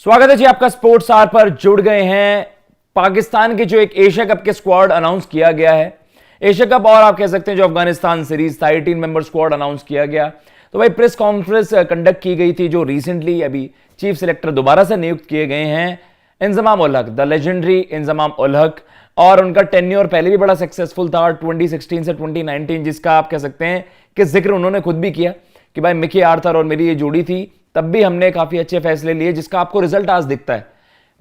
स्वागत है जी आपका स्पोर्ट्स आर पर। जुड़ गए हैं पाकिस्तान के जो एक एशिया कप के स्क्वाड अनाउंस किया गया है। एशिया कप और आप कह सकते हैं जो अफगानिस्तान सीरीज था, 18 मेंबर स्क्वाड अनाउंस किया गया। तो भाई प्रेस कॉन्फ्रेंस कंडक्ट की गई थी जो रिसेंटली अभी चीफ सिलेक्टर दोबारा से नियुक्त किए गए हैं इंजमाम उल हक, द लेजेंडरी इंजमाम उल हक। और उनका टेन्योर पहले भी बड़ा सक्सेसफुल था 2016 से 2019, जिसका आप कह सकते हैं कि जिक्र उन्होंने खुद भी किया कि भाई मिकी आर्थर और मेरी ये जोड़ी थी, तब भी हमने काफी अच्छे फैसले लिए, जिसका आपको रिजल्ट आज दिखता है।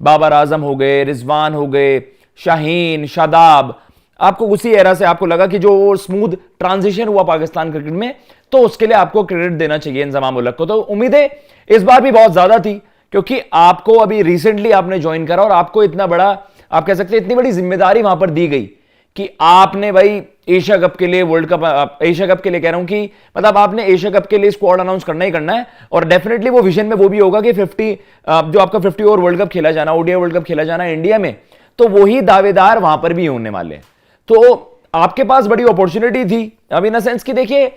बाबर आजम हो गए, रिजवान हो गए, शाहीन, शादाब, आपको उसी एरा से आपको लगा कि जो स्मूथ ट्रांजिशन हुआ पाकिस्तान क्रिकेट में, तो उसके लिए आपको क्रेडिट देना चाहिए इंजमाम उल हक को। तो उम्मीदें इस बार भी बहुत ज्यादा थी क्योंकि आपको अभी रिसेंटली आपने ज्वाइन करा और आपको इतना बड़ा, आप कह सकते हैं इतनी बड़ी जिम्मेदारी वहां पर दी गई कि आपने भाई एशिया कप के लिए, वर्ल्ड कप, एशिया कप के लिए कह रहा हूं कि मतलब आपने एशिया कप के लिए स्क्वाड अनाउंस करना ही करना है। और डेफिनेटली वो विजन में वो भी होगा कि 50 जो आपका 50 ओवर वर्ल्ड कप खेला जाना, ओडीआई वर्ल्ड कप खेला जाना इंडिया में, तो वही दावेदार वहां पर भी होने वाले हैं। तो आपके पास बड़ी अपॉर्चुनिटी थी। अब इन सेंस कि देखिए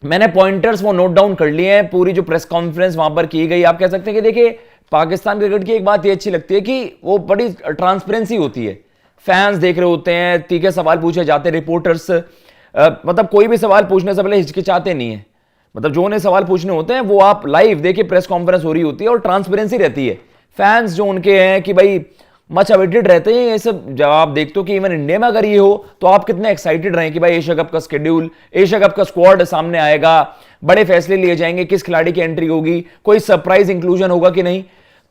मैंने पॉइंटर्स वो नोट डाउन कर लिए हैं, पूरी जो प्रेस कॉन्फ्रेंस वहां पर की गई। आप कह सकते हैं कि देखिए पाकिस्तान क्रिकेट की एक बात ये अच्छी लगती है कि वो बड़ी ट्रांसपेरेंसी होती है। फैंस देख रहे होते हैं, तीखे सवाल पूछे जाते हैं, रिपोर्टर्स मतलब कोई भी सवाल पूछने से पहले हिचकिचाते नहीं है। मतलब जो उन्हें सवाल पूछने होते हैं वो आप लाइव देखिए, प्रेस कॉन्फ्रेंस हो रही होती है और ट्रांसपेरेंसी रहती है। फैंस जो उनके हैं कि भाई मच अवेटेड रहते हैं ये सब जवाब। देखते हो कि इवन इंडिया में अगर ये हो तो आप कितने एक्साइटेड रहे कि भाई एशिया कप का शेड्यूल, एशिया कप का स्क्वाड सामने आएगा, बड़े फैसले लिए जाएंगे, किस खिलाड़ी की एंट्री होगी, कोई सरप्राइज इंक्लूजन होगा कि नहीं।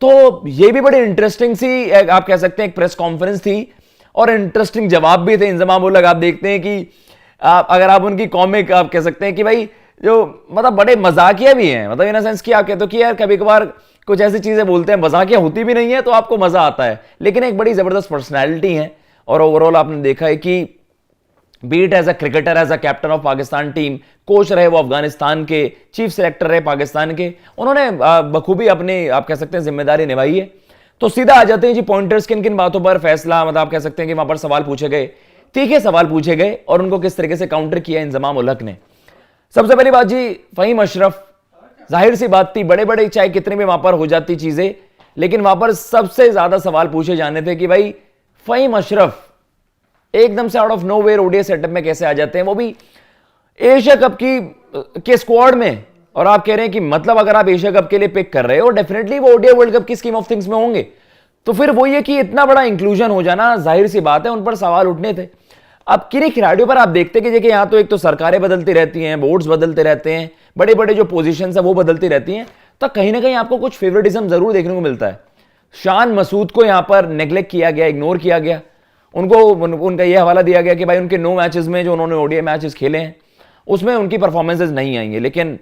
तो ये भी बड़ी इंटरेस्टिंग सी आप कह सकते हैं एक प्रेस कॉन्फ्रेंस थी और इंटरेस्टिंग जवाब भी थे इंजमाम उल हक। आप देखते हैं कि अगर आप उनकी कॉमिक आप कह सकते हैं कि भाई जो मतलब बड़े मजाकिया भी हैं, मतलब इन सेंस कि आप कहते हो कि यार कभी कभार कुछ ऐसी चीजें बोलते हैं, मजाकिया होती भी नहीं है तो आपको मजा आता है, लेकिन एक बड़ी जबरदस्त पर्सनैलिटी है। और ओवरऑल आपने देखा है कि be it as a cricketer, as a captain of Pakistan team, coach रहे वो अफगानिस्तान के, चीफ सेलेक्टर रहे पाकिस्तान के, उन्होंने बखूबी अपनी आप कह सकते हैं जिम्मेदारी निभाई है। तो सीधा आ जाते हैं जी पॉइंटर्स, किन किन बातों पर फैसला, मतलब आप कह सकते हैं कि वहां पर सवाल पूछे गए, तीखे सवाल पूछे गए और उनको किस तरीके से काउंटर किया इंजमाम उल हक ने। सबसे पहली बात जी, फहीम अशरफ, जाहिर सी बात थी, बड़े बड़े चाहे कितने भी वहां पर हो जाती चीजें, लेकिन वहां पर सबसे ज्यादा सवाल पूछे जाने थे कि भाई फहीम अशरफ एकदम से out of nowhere ODI setup में कैसे आ जाते हैं, वो भी एशिया कप के स्क्वाड में। और आप कह रहे हैं कि मतलब अगर आप एशिया कप के लिए पिक कर रहे हो, डेफिनेटली वो ओडीआई वर्ल्ड कप की स्कीम ऑफ थिंग्स में होंगे। तो फिर वो ये कि इतना बड़ा इंक्लूजन हो जाना, जाहिर सी बात है उन पर सवाल उठने थे। अब किन्हीं खिलाड़ियों पर आप देखते कि देखिए यहां तो एक तो सरकारें बदलती रहती हैं, बोर्ड्स बदलते रहते हैं, बड़े बड़े जो पोजीशंस है वो बदलती रहती हैं, तो कहीं ना कहीं आपको कुछ फेवरेटिज्म जरूर देखने को मिलता है। शान मसूद को यहां पर नेग्लेक्ट किया गया, इग्नोर किया गया। उनका यह हवाला दिया गया कि भाई उनके 9 मैचेस में जो उन्होंने ओडीआई मैचेस खेले हैं उसमें उनकी परफॉर्मेंसेज नहीं आएंगे। लेकिन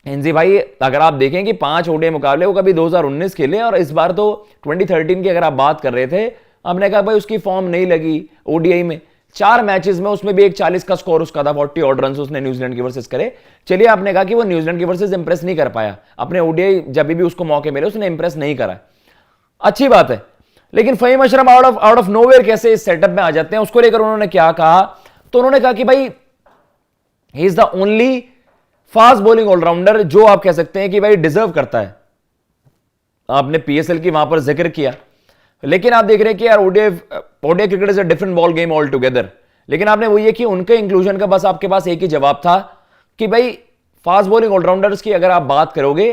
हिंजी भाई अगर आप देखें कि 5 ओडीआई मुकाबले वो कभी 2019 खेले और इस बार तो 2013 की अगर आप बात कर रहे थे, हमने कहा भाई उसकी फॉर्म नहीं लगी ओडीआई में। 4 मैचेस में उसमें भी एक 40 का स्कोर उसका था, 40 ऑड रन उसने न्यूजीलैंड की वर्सेस करे। चलिए आपने कहा कि वो न्यूजीलैंड की वर्सेस इंप्रेस नहीं कर पाया, अपने ओडीआई जब भी उसको मौके मिले उसने इंप्रेस नहीं करा, अच्छी बात है। लेकिन Fahim Ashraf out of nowhere कैसे इस सेटअप में आ जाते हैं, उसको लेकर उन्होंने क्या कहा, तो उन्होंने कहा कि भाई he is the only fast bowling all rounder जो आप कह सकते हैं कि भाई डिजर्व करता है। आपने पीएसएल की वहां पर जिक्र किया, लेकिन आप देख रहे हैं कि यार ODI cricket is a different ball game all together. लेकिन आपने वो ये कि उनके इंक्लूजन का बस आपके पास एक ही जवाब था कि भाई फास्ट बॉलिंग ऑलराउंडर्स की अगर आप बात करोगे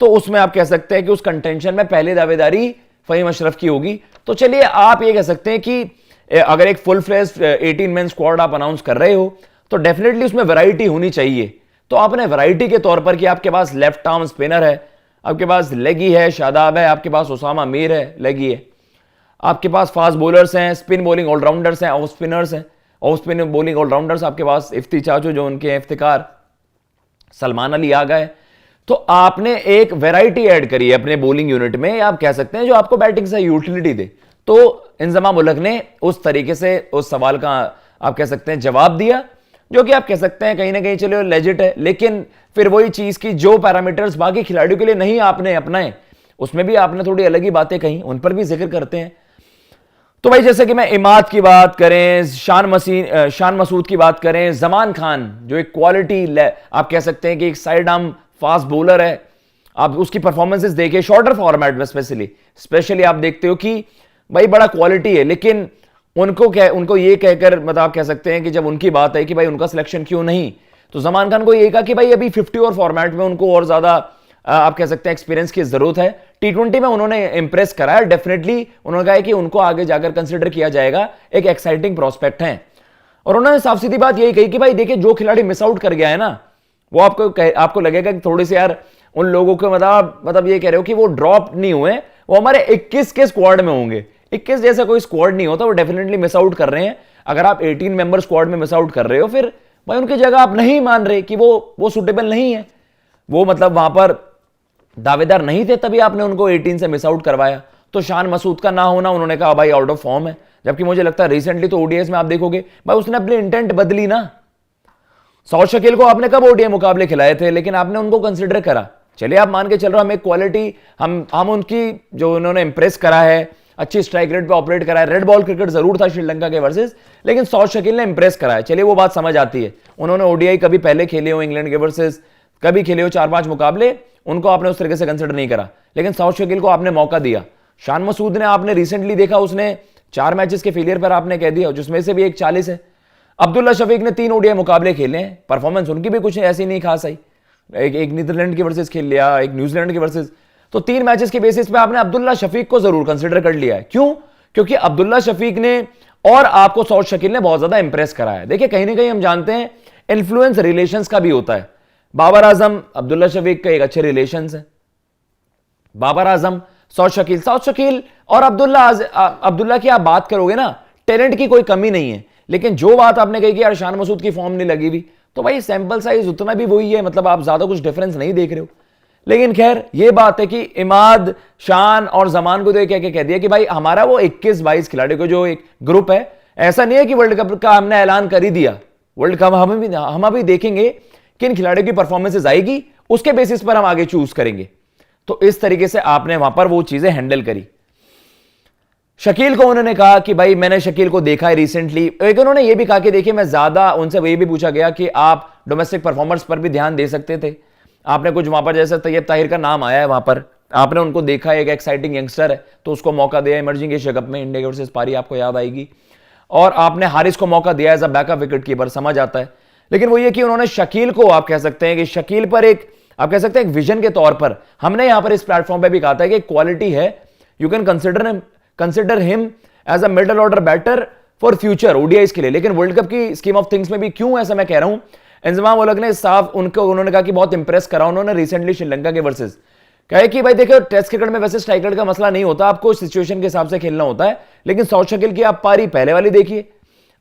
तो उसमें आप कह सकते हैं कि उस कंटेंशन में पहले दावेदारी फहीम अशरफ की होगी। तो चलिए आप ये कह सकते हैं कि अगर एक फुल फ्लेज 18 मैन स्क्वाड आप अनाउंस कर रहे हो तो डेफिनेटली उसमें वैरायटी होनी चाहिए। तो आपने वैरायटी के तौर पर कि आपके पास लेफ्ट आर्म स्पिनर है, आपके पास लेगी है, शादाब है, आपके पास उसामा मीर है, लेगी है, आपके पास फास्ट बॉलर्स हैं, स्पिन बॉलिंग ऑलराउंडर्स हैं, ऑफ स्पिनर्स हैं, ऑफ स्पिन बॉलिंग ऑलराउंडर्स आपके पास इफ्ती चाचो जो उनके इफ्तिकार, सलमान अली आ गए। तो आपने एक वैरायटी ऐड करी है अपने बॉलिंग यूनिट में, आप कह सकते हैं जो आपको बैटिंग से यूटिलिटी दे। तो इंजमाम उल हक ने उस तरीके से उस सवाल का आप कह सकते हैं जवाब दिया, जो कि आप कह सकते हैं कहीं ना कहीं चलो लेजिट है। लेकिन फिर वही चीज की जो पैरामीटर्स बाकी खिलाड़ियों के लिए नहीं आपने अपनाए, उसमें भी आपने थोड़ी अलग ही बातें कही, उन पर भी जिक्र करते हैं। तो भाई जैसे कि मैं इमाद की बात करें, शान मसूद की बात करें, जमान खान जो एक क्वालिटी आप कह सकते हैं कि एक साइड आर्म फास्ट बॉलर है, आप उसकी परफॉर्मेंसेस देखिए शॉर्टर फॉर्मेट में, स्पेशली आप देखते हो कि भाई बड़ा क्वालिटी है, लेकिन उनको ये कहकर मतलब आप कह सकते हैं कि जब उनकी बात है कि भाई उनका सिलेक्शन क्यों नहीं, तो जमान खान को ये कहा कि भाई अभी 50 ओवर फॉर्मेट में उनको और ज्यादा आप कह सकते हैं एक्सपीरियंस की जरूरत है। T20 में उन्होंने इंप्रेस करा है, डेफिनेटली उन्होंने कहा है कि उनको आगे जाकर कंसिडर किया जाएगा, एक एक्साइटिंग प्रोस्पेक्ट है। और उन्होंने साफ सीधी बात यही कही कि भाई देखिए जो खिलाड़ी मिस आउट कर गया है ना, वो आपको लगेगा कि थोड़े से यार उन लोगों को मतलब ये कह रहे हो कि वो ड्रॉप नहीं हुए, वो हमारे 21 के स्क्वाड में होंगे। 21 जैसा कोई स्क्वाड नहीं होता, वो डेफिनेटली मिस आउट कर रहे हैं। अगर आप 18 मेंबर स्क्वाड में मिस आउट कर रहे हो, फिर भाई उनकी जगह आप नहीं मान रहे कि वो सुटेबल नहीं है, वो मतलब वहां पर दावेदार नहीं थे, तभी आपने उनको 18 से मिस आउट करवाया। तो शान मसूद का ना होना, उन्होंने कहा भाई आउट ऑफ फॉर्म है, जबकि मुझे लगता है रिसेंटली तो ओडीआई में आप देखोगे भाई उसने अपनी इंटेंट बदली ना। सौद शकील को आपने कब ओडीआई मुकाबले खिलाए थे, लेकिन आपने उनको कंसिडर करा। चलिए आप मान के चल रहे हो, हम एक क्वालिटी हम उनकी जो उन्होंने इंप्रेस करा है, अच्छी स्ट्राइक रेट पे ऑपरेट करा है, रेड बॉल क्रिकेट जरूर था श्रीलंका के वर्सेस, लेकिन सौद शकील ने इंप्रेस करा है। चलिए वो बात समझ आती है, उन्होंने ओडीआई कभी पहले खेले हो इंग्लैंड के वर्सेस, कभी खेले हो 4-5 मुकाबले, उनको आपने उस तरीके से कंसिडर नहीं करा, लेकिन सौद शकील को आपने मौका दिया। शान मसूद ने आपने रिसेंटली देखा, उसने 4 मैचेस के फेलियर पर आपने कह दिया, जिसमें से भी एक 40 है। अब्दुल्ला शफीक ने 3 ओडीआई मुकाबले खेले हैं, परफॉर्मेंस उनकी भी कुछ ऐसी नहीं खास आई, एक नीदरलैंड के वर्सेस खेल लिया, एक न्यूजीलैंड के वर्सेस, तो 3 मैचेस के बेसिस पे आपने अब्दुल्ला शफीक को जरूर कंसिडर कर लिया है। क्यों? क्योंकि अब्दुल्ला शफीक ने और आपको सौद शकील ने बहुत ज्यादा इंप्रेस करा है। देखिए कहीं ना कहीं हम जानते हैं इन्फ्लुएंस रिलेशंस का भी होता है। बाबर आजम अब्दुल्ला शफीक का एक अच्छे रिलेशंस है, बाबर आजम सौद शकील और अब्दुल्ला की आप बात करोगे ना, टैलेंट की कोई कमी नहीं है, लेकिन जो बात आपने कही कि यार शान मसूद की फॉर्म नहीं लगी हुई, तो भाई सैंपल साइज उतना भी वही है, मतलब आप ज्यादा कुछ डिफरेंस नहीं देख रहे हो। लेकिन खैर ये बात है कि इमाद, शान और जमान को तो कह दिया कि भाई हमारा वो 21-22 खिलाड़ी को जो एक ग्रुप है, ऐसा नहीं है कि वर्ल्ड कप का हमने ऐलान कर ही दिया, वर्ल्ड कप हम अभी देखेंगे किन खिलाड़ियों की परफॉर्मेंसेज आएगी, उसके बेसिस पर हम आगे चूज करेंगे। तो इस तरीके से आपने वहां पर वो चीजें हैंडल करी। शकील को उन्होंने कहा कि भाई मैंने शकील को देखा है रिसेंटली, एक उन्होंने ये भी कहा कि देखिए मैं ज्यादा उनसे ये भी पूछा गया कि आप डोमेस्टिक परफॉर्मर्स पर भी ध्यान दे सकते थे, आपने कुछ वहां पर जैसे तैयब ताहिर का नाम आया है, वहां पर आपने उनको देखा, एक एक्साइटिंग यंगस्टर है तो उसको मौका दिया इमर्जिंग एशिया कप में, इंडिया वर्सेस पारी आपको याद आएगी, और आपने हारिस को मौका दिया as a backup wicket keeper, समझ आता है। लेकिन वो ये कि उन्होंने शकील को आप कह सकते हैं कि शकील पर एक आप कह सकते हैं एक विजन के तौर पर, हमने यहां पर इस प्लेटफॉर्म पे भी कहा था कि क्वालिटी है, you can consider him as a middle order batter for future ODIs के लिए। लेकिन वर्ल्ड कप की स्कीम ऑफ थिंग्स में भी क्यों ऐसा मैं कह रहा हूं, इंजमाम उलग ने साफ उन्होंने कहा कि बहुत इंप्रेस करा उन्होंने रिसेंटली श्रीलंका के वर्सेस, कहे कि भाई देखो टेस्ट क्रिकेट में वैसे स्ट्राइक रेट का मसला नहीं होता, आपको सिचुएशन के हिसाब से खेलना होता है, लेकिन सौद शकील की आप पारी पहले वाली देखिए,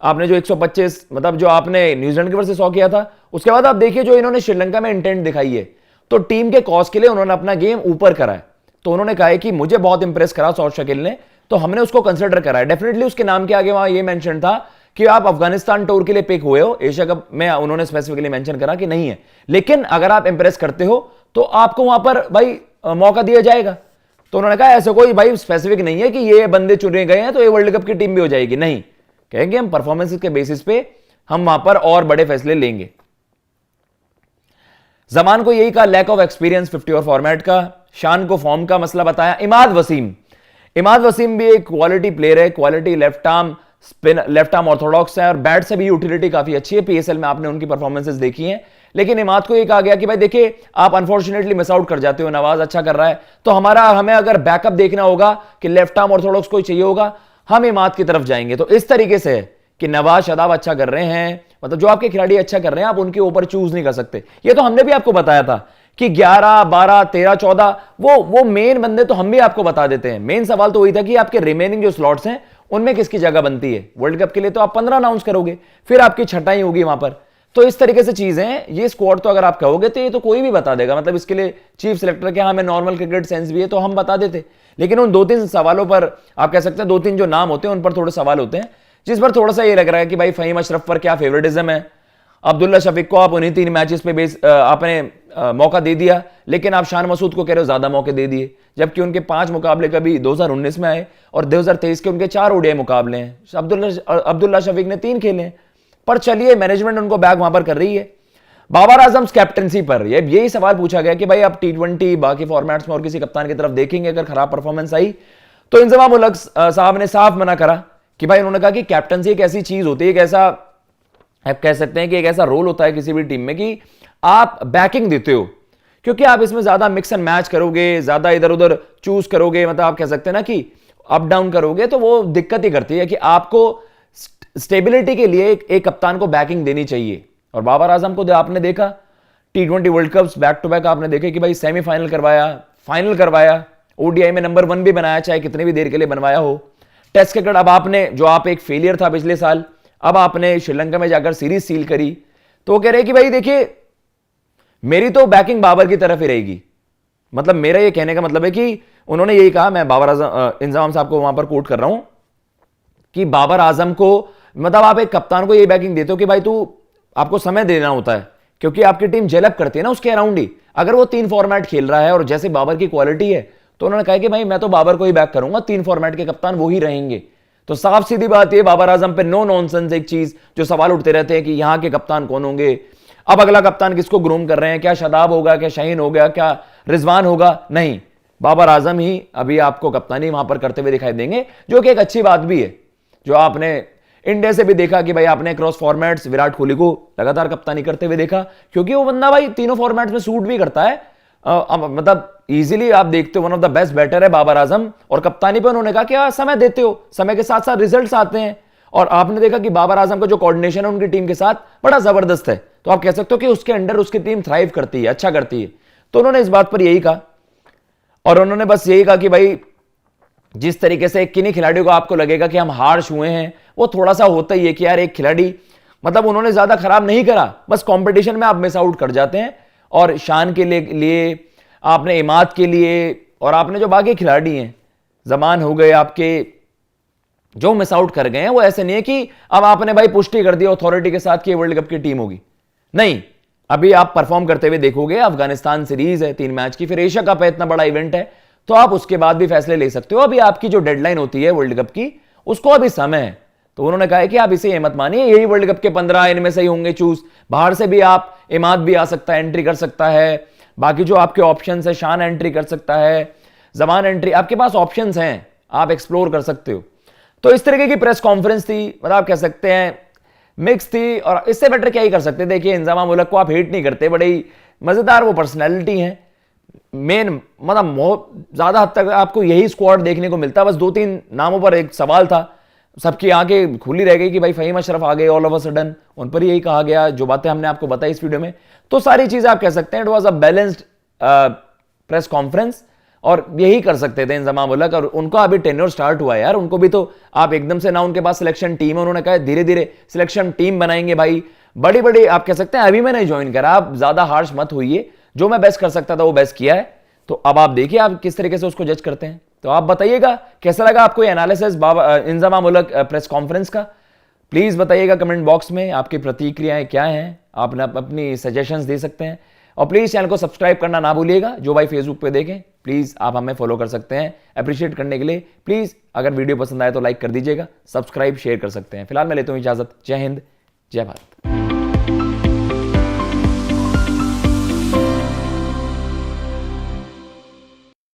आपने जो 125 मतलब जो आपने न्यूजीलैंड के वर्सेस 100 किया था, उसके बाद आप देखिए जो इन्होंने श्रीलंका में इंटेंट दिखाई है, तो टीम के कॉज के लिए उन्होंने अपना गेम ऊपर करा है। तो उन्होंने कहा है कि मुझे बहुत इंप्रेस करा सौद शकील ने, तो हमने उसको कंसिडर करा है। डेफिनेटली उसके नाम के आगे वहां ये मेंशन था कि आप अफगानिस्तान टूर के लिए पिक हुए हो, एशिया कप में उन्होंने स्पेसिफिकली मेंशन करा कि नहीं है, लेकिन अगर आप इंप्रेस करते हो तो आपको वहां पर भाई मौका दिया जाएगा। तो उन्होंने कहा ऐसा कोई भाई स्पेसिफिक नहीं है कि ये बंदे चुने गए हैं तो ये वर्ल्ड कप की टीम भी हो जाएगी, नहीं, कहेंगे हम परफॉर्मेंस के बेसिस पे हम वहां पर और बड़े फैसले लेंगे। जमान को यही कहा lack of experience 50 over format का, शान को फॉर्म का मसला बताया। इमाद वसीम भी एक क्वालिटी प्लेयर है, क्वालिटी लेफ्ट आर्म ऑर्थोडॉक्स है और बैट से भी यूटिलिटी काफी अच्छी है, पीएसएल में आपने उनकी परफॉर्मेंसेस देखी हैं। लेकिन इमाद को ये कहा गया कि भाई देखिए आप अनफॉर्चुनेटली मिस आउट कर जाते हो, नवाज अच्छा कर रहा है, तो हमें अगर बैकअप देखना होगा कि लेफ्ट आर्म ऑर्थोडॉक्स कोई चाहिए होगा, हम इमाद की तरफ जाएंगे। तो इस तरीके से है कि नवाज शादाब अच्छा कर रहे हैं, मतलब जो आपके खिलाड़ी अच्छा कर रहे हैं आप उनके ऊपर चूज नहीं कर सकते। ये तो हमने भी आपको बताया था कि 11, 12, 13, 14 वो मेन बंदे तो हम भी आपको बता देते हैं। मेन सवाल तो वही था कि आपके रिमेनिंग जो स्लॉट्स हैं उनमें किसकी जगह बनती है। वर्ल्ड कप के लिए तो आप 15 अनाउंस करोगे, फिर आपकी छटाई होगी वहां पर। तो इस तरीके से चीजें हैं। ये स्क्वाड तो अगर आप कहोगे तो ये तो कोई भी बता देगा, मतलब इसके लिए चीफ सिलेक्टर के हमें नॉर्मल क्रिकेट सेंस भी है तो हम बता देते। लेकिन उन 2-3 सवालों पर आप कह सकते हैं 2-3 जो नाम होते हैं उन पर थोड़े सवाल होते हैं, जिस पर थोड़ा सा ये लग रहा है कि भाई फहीम अशरफ पर क्या फेवरेटिज्म है। अब्दुल्ला शफीक को आप उन्हीं 3 मैचेस पे आपने मौका दे दिया, लेकिन आप शान मसूद को कह रहे हो ज्यादा मौके दे दिए, जबकि उनके 5 मुकाबले कभी 2019 में आए और 2023 के उनके 4 ओडीआई मुकाबले हैं। अब्दुल्ला शफीक ने 3 खेले हैं, पर चलिए मैनेजमेंट उनको बैक वहां पर कर रही है। बाबर आजम कैप्टनसी पर यही सवाल पूछा गया कि भाई आप T20 बाकी फॉर्मेट्स में और किसी कप्तान की तरफ देखेंगे अगर खराब परफॉर्मेंस आई, तो इंजमाम उल हक साहब ने साफ मना करा कि भाई, उन्होंने कहा कि कैप्टनसी एक ऐसी चीज होती है, एक ऐसा आप कह सकते हैं कि एक ऐसा रोल होता है किसी भी टीम में कि आप बैकिंग देते हो, क्योंकि आप इसमें ज्यादा मिक्स एंड मैच करोगे, ज्यादा इधर उधर चूज करोगे, मतलब आप कह सकते हैं ना कि अप डाउन करोगे, तो वो दिक्कत ही करती है कि आपको स्टेबिलिटी के लिए एक कप्तान को बैकिंग देनी चाहिए। और बाबर आजम को आपने देखा T20 world cups back to back आपने देखे कि भाई सेमीफाइनल करवाया, फाइनल करवाया, ओडीआई में नंबर 1 भी बनाया, चाहे कितनी भी देर के लिए बनवाया हो। टेस्ट क्रिकेट अब आपने, जो आप एक फेलियर था पिछले साल, अब आपने श्रीलंका में जाकर सीरीज सील करी, तो वो कह रहे कि भाई देखिए, मेरी तो बैकिंग बाबर की तरफ ही रहेगी। मतलब मेरा ये कहने का मतलब है कि उन्होंने यही कहा, मैं बाबर आजम इंजमाम साहब को वहां पर कोट कर रहा हूं कि बाबर आजम को, मतलब आप एक कप्तान को ये बैकिंग देते हो कि भाई तू, आपको समय देना होता है, क्योंकि आपकी टीम जेलअप करती है ना उसके अराउंड ही। अगर वो 3 फॉर्मेट खेल रहा है और जैसे बाबर की क्वालिटी है, तो उन्होंने कहा कि भाई मैं तो बाबर को ही बैक करूंगा, 3 फॉर्मेट के कप्तान वो ही रहेंगे। तो साफ सीधी बात ये, बाबर आजम पे नो नॉनसेंस एक चीज जो सवाल उठते रहते हैं कि यहां के कप्तान कौन होंगे, अब अगला कप्तान किसको ग्रूम कर रहे हैं, क्या शादाब होगा, क्या शाहीन होगा, क्या रिजवान होगा? नहीं, बाबर आजम ही अभी आपको कप्तानी वहां पर करते हुए दिखाई देंगे, जो कि एक अच्छी बात भी है। जो आपने इंडिया से भी देखा कि भाई आपने क्रॉस फॉर्मेट्स विराट कोहली को लगातार कप्तानी करते हुए देखा, क्योंकि वो बंदा भाई तीनों फॉर्मेट्स में सूट भी करता है। मतलब इजीली आप देखते हो one of the best batter है बाबर आजम, और कप्तानी पे उन्होंने कहा कि समय देते हो, समय के साथ साथ रिजल्ट्स आते हैं। और आपने देखा कि बाबर आजम का जो कोऑर्डिनेशन है उनकी टीम के साथ बड़ा जबरदस्त है, तो आप कह सकते हो कि उसके अंडर उसकी टीम थ्राइव करती है, अच्छा करती है। तो उन्होंने इस बात पर यही कहा, और उन्होंने बस यही कहा कि भाई जिस तरीके से किन्हीं खिलाड़ियों को आपको लगेगा कि हम हार्श हुए हैं, वो थोड़ा सा होता ही है कि यार एक खिलाड़ी, मतलब उन्होंने ज्यादा खराब नहीं करा, बस कंपटीशन में आप मिस आउट कर जाते हैं। और शान के लिए आपने, इमाद के लिए, और आपने जो बाकी खिलाड़ी हैं, जमान हो गए आपके, जो मिस आउट कर गए हैं, वो ऐसे नहीं है कि अब आपने भाई पुष्टि कर दी अथॉरिटी के साथ कि वर्ल्ड कप की टीम होगी। नहीं, अभी आप परफॉर्म करते हुए देखोगे। अफगानिस्तान सीरीज है 3 मैच की, फिर एशिया कप है, इतना बड़ा इवेंट है, तो आप उसके बाद भी फैसले ले सकते हो। अभी आपकी जो डेडलाइन होती है वर्ल्ड कप की, उसको अभी समय है। तो उन्होंने कहा है कि आप इसे मत मानिए, यही वर्ल्ड कप के 15 इनमें से ही होंगे चूज, बाहर से भी आप, इमाद भी आ सकता है, एंट्री कर सकता है, बाकी जो आपके ऑप्शंस है, शान एंट्री कर सकता है, जमान एंट्री, आपके पास ऑप्शंस हैं, आप एक्सप्लोर कर सकते हो। तो इस तरीके की प्रेस कॉन्फ्रेंस थी, मतलब आप कह सकते हैं मिक्स थी, और इससे बेटर क्या ही कर सकते। देखिए, इंजमाम उल हक को आप हेट नहीं करते, बड़े ही मजेदार वो पर्सनैलिटी है, मेन, मतलब बहुत ज्यादा हद तक आपको यही स्क्वाड देखने को मिलता है। बस 2-3 नामों पर एक सवाल था, सबकी आंखें खुली रह गई कि भाई फहीम अशरफ आ गए ऑल ऑफ अ सडन, उन पर यही कहा गया जो बातें हमने आपको बताई इस वीडियो में। तो सारी चीजें आप कह सकते हैं it was a balanced press conference, और यही कर सकते थे इंजमाम उल हक। और उनका अभी टेन्योर स्टार्ट हुआ है यार, उनको भी तो आप एकदम से ना, उनके पास सिलेक्शन टीम है, उन्होंने कहा धीरे धीरे सिलेक्शन टीम बनाएंगे भाई, बड़ी बड़ी आप कह सकते हैं। अभी मैंने ज्वाइन करा, आप ज्यादा हार्श मत होइए, जो मैं बेस्ट कर सकता था वो बेस्ट किया है। तो अब आप देखिए आप किस तरीके से उसको जज करते हैं। तो आप बताइएगा कैसा लगा आपको ये analysis Inzamam ul Haq press conference का। प्लीज बताइएगा कमेंट बॉक्स में, आपकी प्रतिक्रियाएं क्या हैं, आप अपनी सजेशंस दे सकते हैं। और प्लीज चैनल को सब्सक्राइब करना ना भूलिएगा, जो भाई फेसबुक पे देखें प्लीज आप हमें फॉलो कर सकते हैं अप्रिशिएट करने के लिए। प्लीज अगर वीडियो पसंद आए तो लाइक कर दीजिएगा, सब्सक्राइब शेयर कर सकते हैं। फिलहाल मैं लेता हूं इजाजत, जय हिंद, जय भारत।